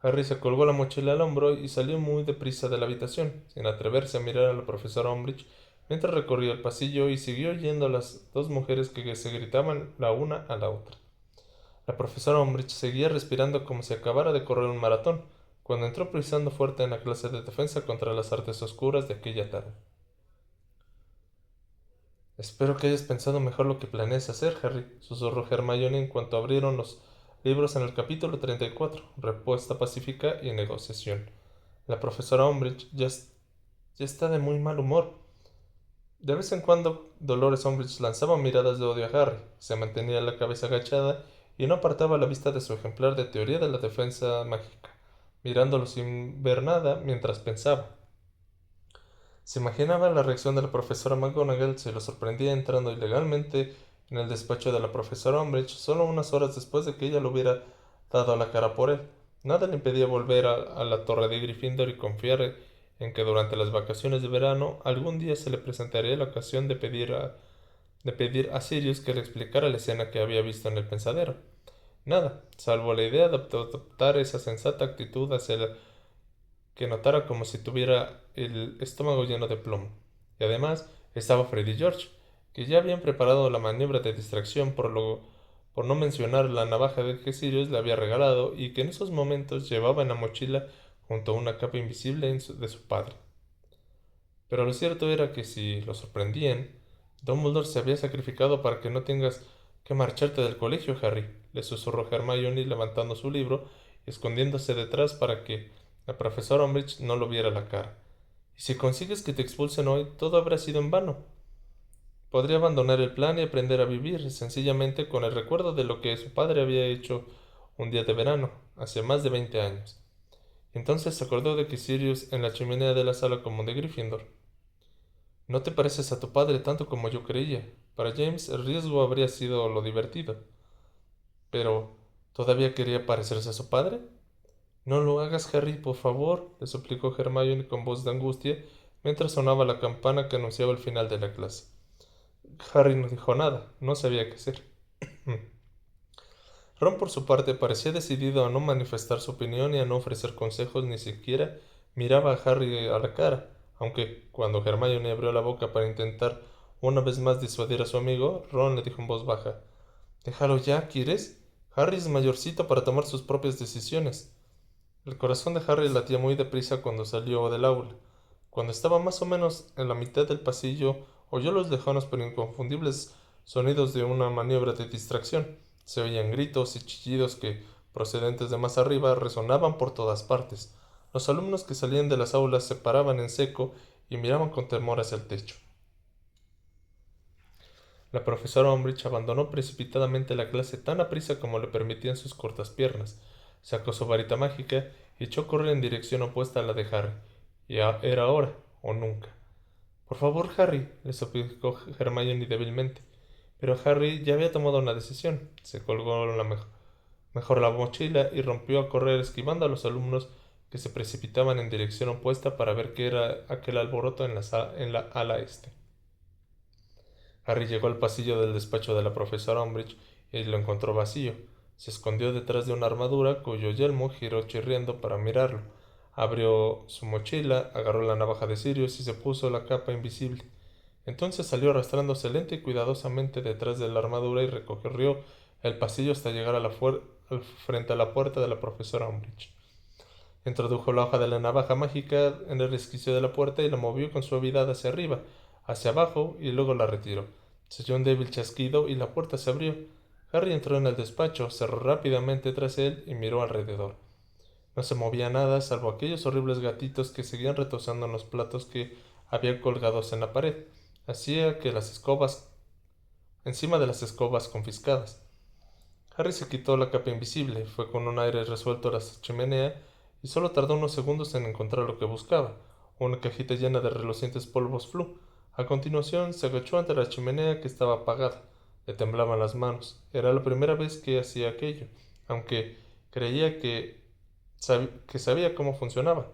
Harry se colgó la mochila al hombro y salió muy deprisa de la habitación, sin atreverse a mirar a la profesora Umbridge, mientras recorría el pasillo y siguió oyendo a las dos mujeres que se gritaban la una a la otra. La profesora Umbridge seguía respirando como si acabara de correr un maratón, cuando entró pisando fuerte en la clase de defensa contra las artes oscuras de aquella tarde. Espero que hayas pensado mejor lo que planeas hacer, Harry, susurró Hermione en cuanto abrieron los libros en el capítulo 34, Respuesta pacífica y negociación. La profesora Umbridge ya está de muy mal humor. De vez en cuando, Dolores Umbridge lanzaba miradas de odio a Harry, se mantenía la cabeza agachada y no apartaba la vista de su ejemplar de teoría de la defensa mágica, mirándolo sin ver nada mientras pensaba. Se imaginaba la reacción de la profesora McGonagall si lo sorprendía entrando ilegalmente en el despacho de la profesora Umbridge solo unas horas después de que ella lo hubiera dado la cara por él. Nada le impedía volver a la torre de Gryffindor y confiar en que durante las vacaciones de verano algún día se le presentaría la ocasión de pedir a Sirius que le explicara la escena que había visto en el pensadero. Nada, salvo la idea de adoptar esa sensata actitud hacia que notara como si tuviera el estómago lleno de plomo. Y además estaba Freddy George, que ya habían preparado la maniobra de distracción por no mencionar la navaja de que Sirius le había regalado y que en esos momentos llevaba en la mochila junto a una capa invisible de su padre. Pero lo cierto era que si lo sorprendían, Dumbledore se había sacrificado para que no tengas que marcharte del colegio, Harry, le susurró Hermione levantando su libro y escondiéndose detrás para que la profesora Umbridge no lo viera la cara. Y si consigues que te expulsen hoy, todo habrá sido en vano. Podría abandonar el plan y aprender a vivir sencillamente con el recuerdo de lo que su padre había hecho un día de verano, hace más de 20 años. Entonces se acordó de que Sirius en la chimenea de la sala común de Gryffindor. No te pareces a tu padre tanto como yo creía. Para James el riesgo habría sido lo divertido. Pero, ¿todavía quería parecerse a su padre? No lo hagas, Harry, por favor, le suplicó Hermione con voz de angustia mientras sonaba la campana que anunciaba el final de la clase. Harry no dijo nada, no sabía qué hacer. Ron, por su parte, parecía decidido a no manifestar su opinión y a no ofrecer consejos, ni siquiera miraba a Harry a la cara, aunque cuando Hermione abrió la boca para intentar una vez más disuadir a su amigo, Ron le dijo en voz baja: «Déjalo ya, ¿quieres? Harry es mayorcito para tomar sus propias decisiones». El corazón de Harry latía muy deprisa cuando salió del aula. Cuando estaba más o menos en la mitad del pasillo, oyó los lejanos pero inconfundibles sonidos de una maniobra de distracción. Se oían gritos y chillidos que procedentes de más arriba, resonaban por todas partes. Los alumnos que salían de las aulas se paraban en seco y miraban con temor hacia el techo. La profesora Umbridge abandonó precipitadamente la clase tan aprisa como le permitían sus cortas piernas. Sacó su varita mágica y echó a correr en dirección opuesta a la de Harry. Ya era ahora o nunca. Por favor, Harry, le suplicó Hermione débilmente. Pero Harry ya había tomado una decisión. Se colgó mejor la mochila y rompió a correr esquivando a los alumnos que se precipitaban en dirección opuesta para ver qué era aquel alboroto en la ala este. Harry llegó al pasillo del despacho de la profesora Umbridge y lo encontró vacío. Se escondió detrás de una armadura cuyo yelmo giró chirriando para mirarlo. Abrió su mochila, agarró la navaja de Sirius y se puso la capa invisible. Entonces salió arrastrándose lenta y cuidadosamente detrás de la armadura y recorrió el pasillo hasta llegar frente a la puerta de la profesora Umbridge. Introdujo la hoja de la navaja mágica en el resquicio de la puerta y la movió con suavidad hacia arriba, hacia abajo y luego la retiró. Se oyó un débil chasquido y la puerta se abrió. Harry entró en el despacho, cerró rápidamente tras él y miró alrededor. No se movía nada salvo aquellos horribles gatitos que seguían retosando en los platos que había colgados en la pared. Hacía que las escobas encima de las escobas confiscadas. Harry se quitó la capa invisible, fue con un aire resuelto a la chimenea y solo tardó unos segundos en encontrar lo que buscaba, una cajita llena de relucientes polvos Flu. A continuación se agachó ante la chimenea que estaba apagada. Le temblaban las manos. Era la primera vez que hacía aquello, aunque creía que sabía cómo funcionaba.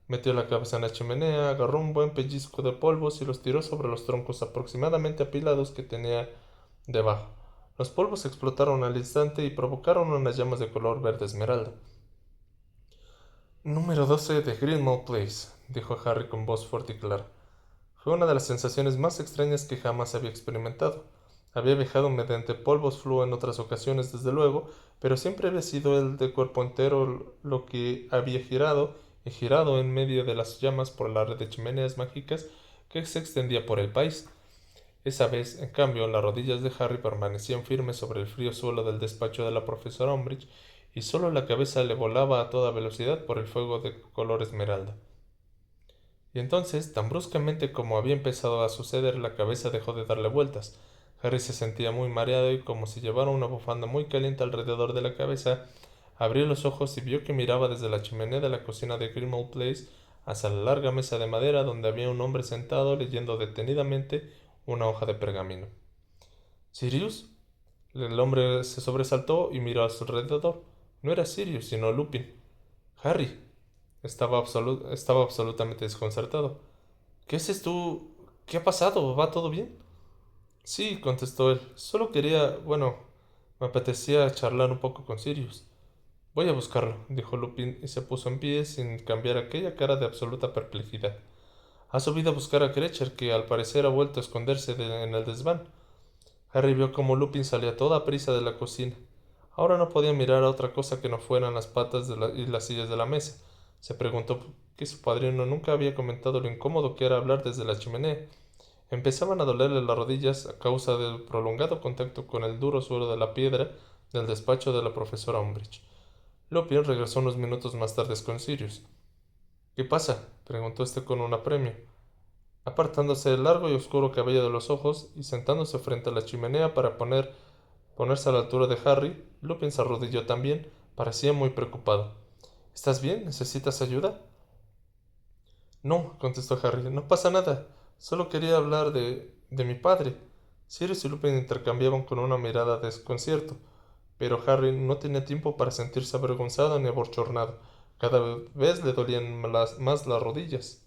Metió la cabeza en la chimenea, agarró un buen pellizco de polvos y los tiró sobre los troncos aproximadamente apilados que tenía debajo. Los polvos explotaron al instante y provocaron unas llamas de color verde esmeralda. Número 12 de Grimmauld Place, dijo Harry con voz fuerte y clara. Fue una de las sensaciones más extrañas que jamás había experimentado. Había viajado mediante polvos Flu en otras ocasiones, desde luego, pero siempre había sido él de cuerpo entero lo que había girado y girado en medio de las llamas por la red de chimeneas mágicas que se extendía por el país. Esa vez, en cambio, las rodillas de Harry permanecían firmes sobre el frío suelo del despacho de la profesora Umbridge y solo la cabeza le volaba a toda velocidad por el fuego de color esmeralda. Y entonces, tan bruscamente como había empezado a suceder, la cabeza dejó de darle vueltas. Harry se sentía muy mareado y como si llevara una bufanda muy caliente alrededor de la cabeza. Abrió los ojos y vio que miraba desde la chimenea de la cocina de Grimmauld Place hacia la larga mesa de madera donde había un hombre sentado leyendo detenidamente una hoja de pergamino. ¿Sirius? El hombre se sobresaltó y miró a su alrededor. No era Sirius, sino Lupin. Harry. Estaba absolutamente desconcertado. ¿Qué haces tú? ¿Qué ha pasado? ¿Va todo bien? Sí, contestó él. Solo me apetecía charlar un poco con Sirius. Voy a buscarlo, dijo Lupin y se puso en pie sin cambiar aquella cara de absoluta perplejidad. Ha subido a buscar a Krecher, que al parecer ha vuelto a esconderse en el desván. Harry vio cómo Lupin salía a toda prisa de la cocina. Ahora no podía mirar a otra cosa que no fueran las patas y las sillas de la mesa. Se preguntó por qué su padrino nunca había comentado lo incómodo que era hablar desde la chimenea. Empezaban a dolerle las rodillas a causa del prolongado contacto con el duro suelo de la piedra del despacho de la profesora Umbridge. Lupin regresó unos minutos más tarde con Sirius. ¿Qué pasa? Preguntó este con un apremio, apartándose el largo y oscuro cabello de los ojos y sentándose frente a la chimenea para ponerse a la altura de Harry. Lupin se arrodilló también. Parecía muy preocupado. ¿Estás bien? ¿Necesitas ayuda? No, contestó Harry, no pasa nada. Solo quería hablar de mi padre. Sirius y Lupin intercambiaban con una mirada de desconcierto, pero Harry no tenía tiempo para sentirse avergonzado ni abochornado. Cada vez le dolían más las rodillas.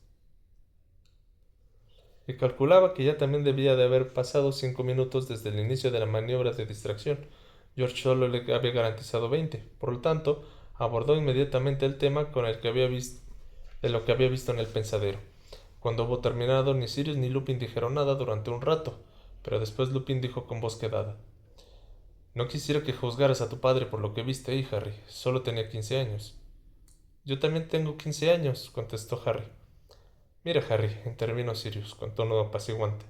Y calculaba que ya también debía de haber pasado 5 minutos desde el inicio de la maniobra de distracción. George solo le había garantizado 20. Por lo tanto, abordó inmediatamente el tema de lo que había visto en el pensadero. Cuando hubo terminado, ni Sirius ni Lupin dijeron nada durante un rato, pero después Lupin dijo con voz quedada: No quisiera que juzgaras a tu padre por lo que viste ahí, Harry. Solo tenía 15 años. Yo también tengo 15 años, contestó Harry. Mira, Harry, intervino Sirius con tono apaciguante.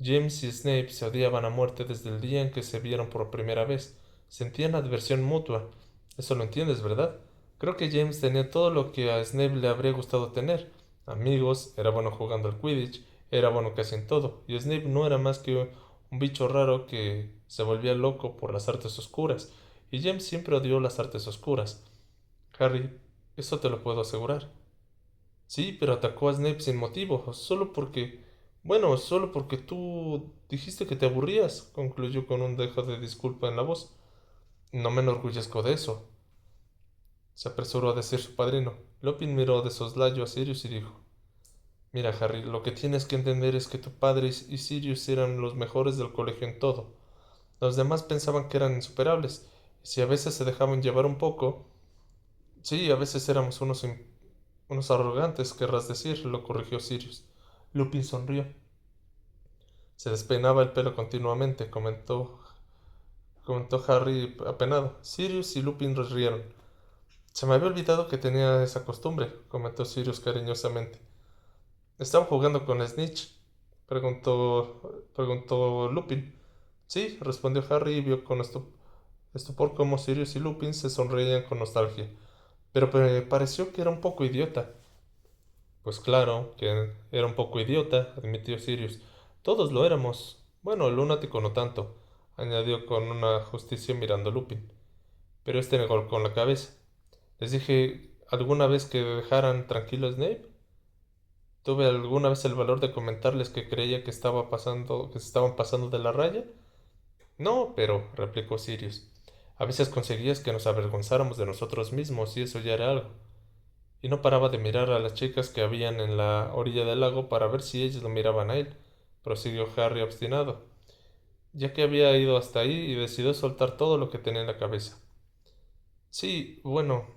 James y Snape se odiaban a muerte desde el día en que se vieron por primera vez. Sentían adversión mutua. Eso lo entiendes, ¿verdad? Creo que James tenía todo lo que a Snape le habría gustado tener. Amigos, era bueno jugando al Quidditch, era bueno casi en todo, y Snape no era más que un bicho raro que se volvía loco por las artes oscuras, y James siempre odió las artes oscuras. Harry, eso te lo puedo asegurar. Sí, pero atacó a Snape sin motivo, solo porque... Bueno, solo porque tú dijiste que te aburrías, concluyó con un dejo de disculpa en la voz. No me enorgullezco de eso, se apresuró a decir su padrino. Lupin miró de soslayo a Sirius y dijo: Mira, Harry, lo que tienes que entender es que tu padre y Sirius eran los mejores del colegio en todo. Los demás pensaban que eran insuperables, y si a veces se dejaban llevar un poco... Sí, a veces éramos unos arrogantes, querrás decir, lo corrigió Sirius. Lupin sonrió. Se despeinaba el pelo continuamente, comentó Harry apenado. Sirius y Lupin rieron. Se me había olvidado que tenía esa costumbre, comentó Sirius cariñosamente. ¿Estaban jugando con Snitch? Preguntó Lupin. Sí, respondió Harry y vio con estupor cómo Sirius y Lupin se sonreían con nostalgia. Pero me pareció que era un poco idiota. Pues claro, que era un poco idiota, admitió Sirius. Todos lo éramos. Bueno, el lunático no tanto, añadió con una justicia mirando a Lupin. Pero este negó con la cabeza. Les dije alguna vez que dejaran tranquilo a Snape. ¿Tuve alguna vez el valor de comentarles que creía que se estaban pasando de la raya? No, pero, replicó Sirius, a veces conseguías que nos avergonzáramos de nosotros mismos y eso ya era algo. Y no paraba de mirar a las chicas que habían en la orilla del lago para ver si ellas lo miraban a él, prosiguió Harry obstinado, ya que había ido hasta ahí y decidió soltar todo lo que tenía en la cabeza. Sí, bueno,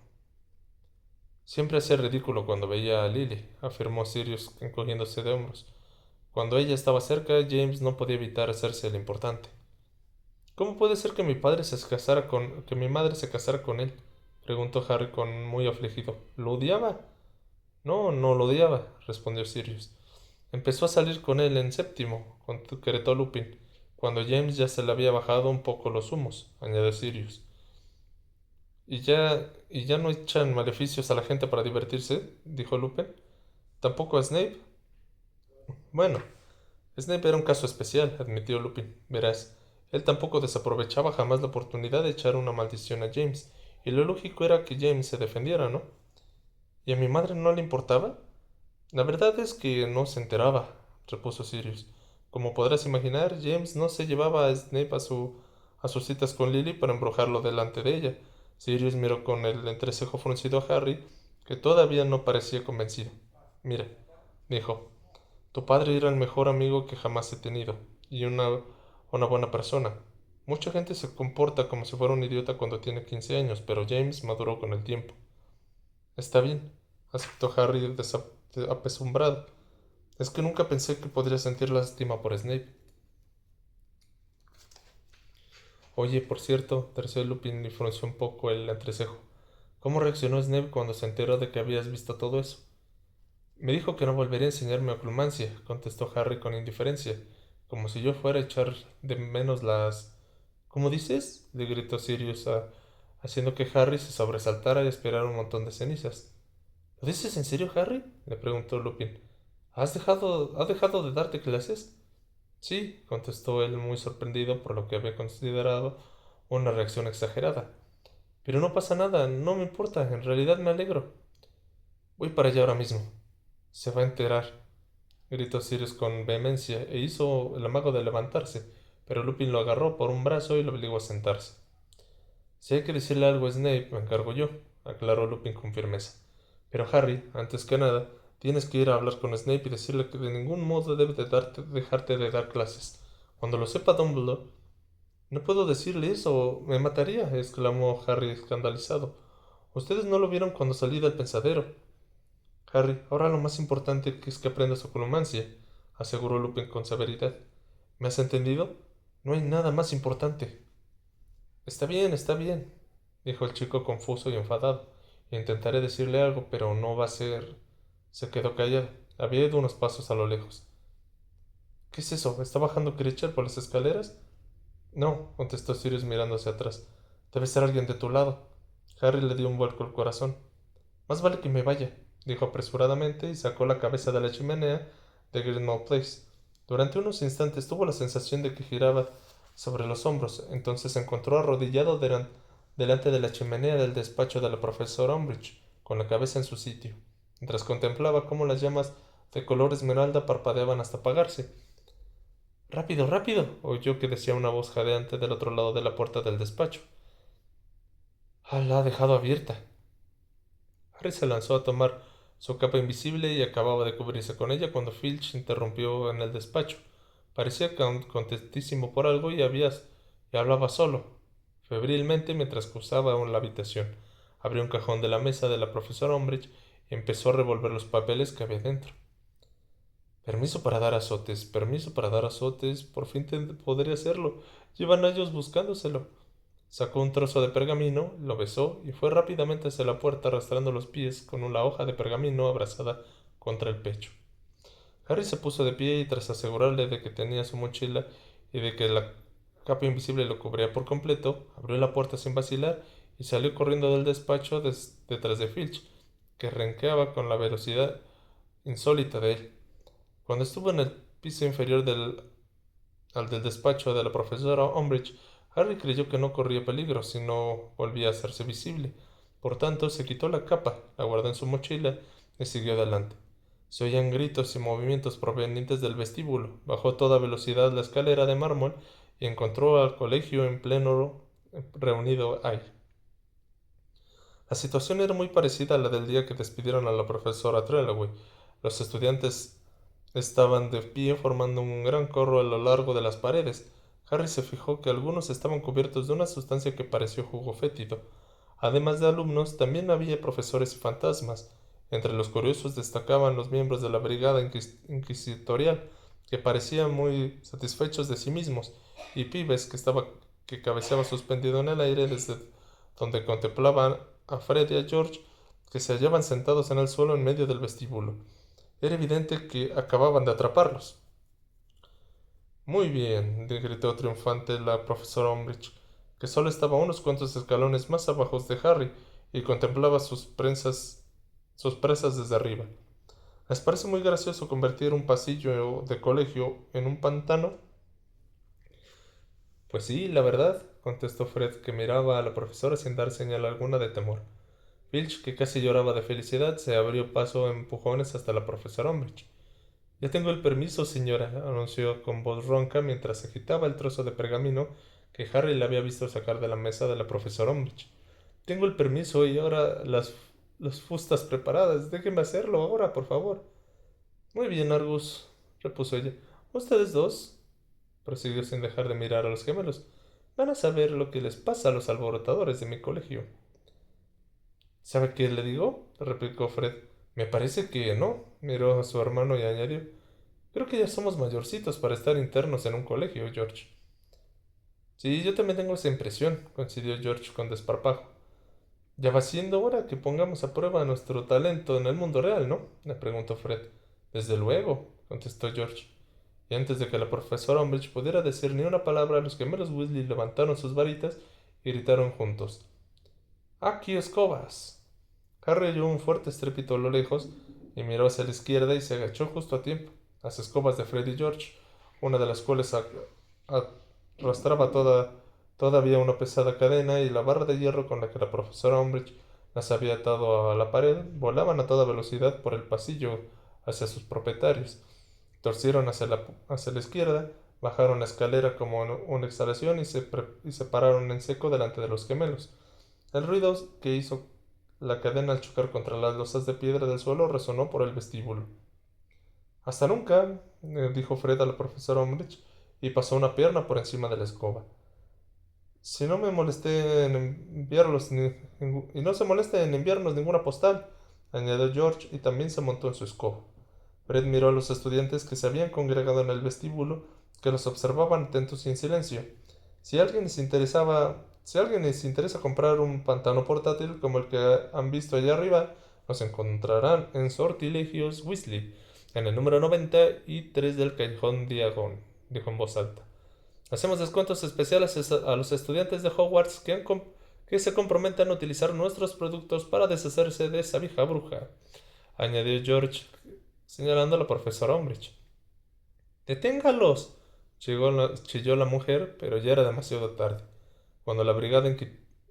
siempre hacía ridículo cuando veía a Lily, afirmó Sirius encogiéndose de hombros. Cuando ella estaba cerca, James no podía evitar hacerse el importante. ¿Cómo puede ser que que mi madre se casara con él? Preguntó Harry con muy afligido. ¿Lo odiaba? No, no lo odiaba, respondió Sirius. Empezó a salir con él en séptimo, concretó Lupin, cuando James ya se le había bajado un poco los humos, añadió Sirius. ¿Y ya no echan maleficios a la gente para divertirse? Dijo Lupin. ¿Tampoco a Snape? Bueno, Snape era un caso especial, admitió Lupin. Verás, él tampoco desaprovechaba jamás la oportunidad de echar una maldición a James, y lo lógico era que James se defendiera, ¿no? ¿Y a mi madre no le importaba? La verdad es que no se enteraba, repuso Sirius. Como podrás imaginar, James no se llevaba a Snape a sus citas con Lily para embrujarlo delante de ella. Sirius miró con el entrecejo fruncido a Harry, que todavía no parecía convencido. Mira, dijo, tu padre era el mejor amigo que jamás he tenido, y una buena persona. Mucha gente se comporta como si fuera un idiota cuando tiene 15 años, pero James maduró con el tiempo. Está bien, aceptó Harry apesumbrado. Es que nunca pensé que podría sentir lástima por Snape. Oye, por cierto, terció Lupin y frunció un poco el entrecejo. ¿Cómo reaccionó Snape cuando se enteró de que habías visto todo eso? Me dijo que no volvería a enseñarme oclumancia, contestó Harry con indiferencia, como si yo fuera a echar de menos las... ¿Cómo dices? Le gritó Sirius, haciendo que Harry se sobresaltara y esperara un montón de cenizas. ¿Lo dices en serio, Harry? Le preguntó Lupin. ¿Ha dejado de darte clases? Sí, contestó él muy sorprendido por lo que había considerado una reacción exagerada. Pero no pasa nada, no me importa, en realidad me alegro. Voy para allá ahora mismo. Se va a enterar, gritó Sirius con vehemencia e hizo el amago de levantarse, pero Lupin lo agarró por un brazo y lo obligó a sentarse. Si hay que decirle algo a Snape, me encargo yo, aclaró Lupin con firmeza. Pero Harry, antes que nada, tienes que ir a hablar con Snape y decirle que de ningún modo debe dejarte de dar clases. Cuando lo sepa Dumbledore... No puedo decirle eso, me mataría, exclamó Harry escandalizado. Ustedes no lo vieron cuando salí del pensadero. Harry, ahora lo más importante es que aprendas oculomancia, aseguró Lupin con severidad. ¿Me has entendido? No hay nada más importante. Está bien, dijo el chico confuso y enfadado. Intentaré decirle algo, pero no va a ser... Se quedó callado. Había ido unos pasos a lo lejos. ¿Qué es eso? ¿Está bajando Critcher por las escaleras? No, contestó Sirius mirando hacia atrás. Debe ser alguien de tu lado. Harry le dio un vuelco al corazón. Más vale que me vaya, dijo apresuradamente y sacó la cabeza de la chimenea de Grimmauld Place. Durante unos instantes tuvo la sensación de que giraba sobre los hombros. Entonces se encontró arrodillado delante de la chimenea del despacho de la profesora Umbridge, con la cabeza en su sitio, mientras contemplaba cómo las llamas de color esmeralda parpadeaban hasta apagarse. —¡Rápido, rápido! —oyó que decía una voz jadeante del otro lado de la puerta del despacho. —Ah, la ha dejado abierta. Harry se lanzó a tomar su capa invisible y acababa de cubrirse con ella cuando Filch interrumpió en el despacho. Parecía contentísimo por algo y hablaba solo, febrilmente, mientras cruzaba aún la habitación. Abrió un cajón de la mesa de la profesora Umbridge y empezó a revolver los papeles que había dentro. Permiso para dar azotes, por fin podré hacerlo. Llevan años buscándoselo. Sacó un trozo de pergamino, lo besó y fue rápidamente hacia la puerta arrastrando los pies con la hoja de pergamino abrazada contra el pecho. Harry se puso de pie y tras asegurarle de que tenía su mochila y de que la capa invisible lo cubría por completo, abrió la puerta sin vacilar y salió corriendo del despacho detrás de Filch, que renqueaba con la velocidad insólita de él. Cuando estuvo en el piso inferior al del despacho de la profesora Umbridge, Harry creyó que no corría peligro si no volvía a hacerse visible. Por tanto, se quitó la capa, la guardó en su mochila y siguió adelante. Se oían gritos y movimientos provenientes del vestíbulo. Bajó a toda velocidad la escalera de mármol y encontró al colegio en pleno reunido ahí. La situación era muy parecida a la del día que despidieron a la profesora Trelawney. Los estudiantes estaban de pie formando un gran corro a lo largo de las paredes. Harry se fijó que algunos estaban cubiertos de una sustancia que pareció jugo fétido. Además de alumnos, también había profesores y fantasmas. Entre los curiosos destacaban los miembros de la brigada inquisitorial, que parecían muy satisfechos de sí mismos, y Pibes, que cabeceaba suspendido en el aire desde donde contemplaban a Fred y a George, que se hallaban sentados en el suelo en medio del vestíbulo. Era evidente que acababan de atraparlos. —Muy bien —gritó triunfante la profesora Umbridge, que solo estaba unos cuantos escalones más abajo de Harry y contemplaba sus presas desde arriba. —¿Les parece muy gracioso convertir un pasillo de colegio en un pantano? —Pues sí, la verdad —contestó Fred, que miraba a la profesora sin dar señal alguna de temor. Filch, que casi lloraba de felicidad, se abrió paso a empujones hasta la profesora Umbridge. —Ya tengo el permiso, señora —anunció con voz ronca mientras agitaba el trozo de pergamino que Harry le había visto sacar de la mesa de la profesora Umbridge. —Tengo el permiso y ahora las fustas preparadas. Déjeme hacerlo ahora, por favor. —Muy bien, Argus —repuso ella—. Ustedes dos —prosiguió sin dejar de mirar a los gemelos— van a saber lo que les pasa a los alborotadores de mi colegio. —¿Sabe qué le digo? —replicó Fred. —Me parece que no —miró a su hermano y añadió—. Creo que ya somos mayorcitos para estar internos en un colegio, George. —Sí, yo también tengo esa impresión —coincidió George con desparpajo—. Ya va siendo hora que pongamos a prueba nuestro talento en el mundo real, ¿no? —le preguntó Fred. —Desde luego —contestó George. Y antes de que la profesora Umbridge pudiera decir ni una palabra, los gemelos Weasley levantaron sus varitas y gritaron juntos: —¡Aquí escobas! Harry oyó un fuerte estrépito a lo lejos y miró hacia la izquierda y se agachó justo a tiempo. Las escobas de Fred y George, una de las cuales arrastraba todavía una pesada cadena, y la barra de hierro con la que la profesora Umbridge las había atado a la pared, volaban a toda velocidad por el pasillo hacia sus propietarios. Torcieron hacia la izquierda, bajaron la escalera como en una exhalación y se pararon en seco delante de los gemelos. El ruido que hizo la cadena al chocar contra las losas de piedra del suelo resonó por el vestíbulo. —Hasta nunca —dijo Fred a la profesora Umbridge, y pasó una pierna por encima de la escoba. —Si no me molesté en enviarlos y no se moleste en enviarnos ninguna postal —añadió George, y también se montó en su escoba. Fred miró a los estudiantes que se habían congregado en el vestíbulo, que los observaban atentos y en silencio. Si alguien les interesa comprar un pantano portátil como el que han visto allá arriba, nos encontrarán en Sortilegios Weasley, en el número 93 del Callejón Diagon —dijo en voz alta. Hacemos descuentos especiales a los estudiantes de Hogwarts que se comprometan a utilizar nuestros productos para deshacerse de esa vieja bruja, añadió George, señalando a la profesora Umbridge. ¡Deténgalos! Chilló la mujer, pero ya era demasiado tarde. Cuando la brigada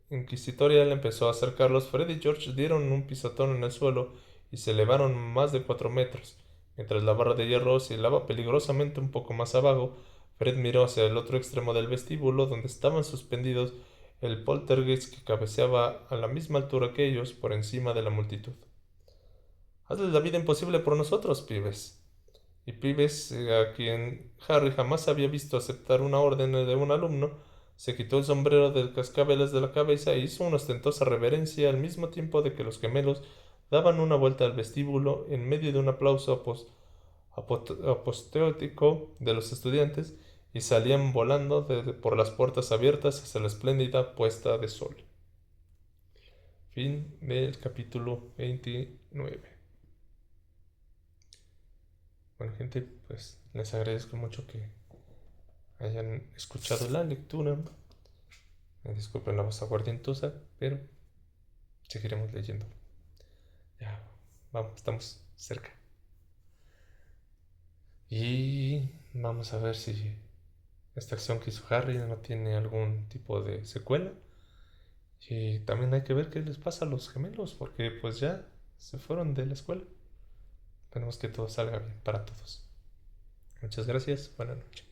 inquisitorial empezó a acercarlos, Fred y George dieron un pisotón en el suelo y se elevaron más de 4 metros. Mientras la barra de hierro oscilaba peligrosamente un poco más abajo, Fred miró hacia el otro extremo del vestíbulo donde estaban suspendidos el poltergeist que cabeceaba a la misma altura que ellos por encima de la multitud. Hazles la vida imposible por nosotros, pibes. Y Pibes, a quien Harry jamás había visto aceptar una orden de un alumno, se quitó el sombrero del cascabeles de la cabeza e hizo una ostentosa reverencia al mismo tiempo de que los gemelos daban una vuelta al vestíbulo en medio de un aplauso aposteótico de los estudiantes y salían volando por las puertas abiertas hacia la espléndida puesta de sol. Fin del capítulo 29. Bueno, gente, pues les agradezco mucho que hayan escuchado la lectura. Me disculpen la voz aguardientosa, pero seguiremos leyendo. Ya, vamos, estamos cerca. Y vamos a ver si esta acción que hizo Harry no tiene algún tipo de secuela. Y también hay que ver qué les pasa a los gemelos, porque pues ya se fueron de la escuela. Esperemos que todo salga bien para todos. Muchas gracias. Buenas noches.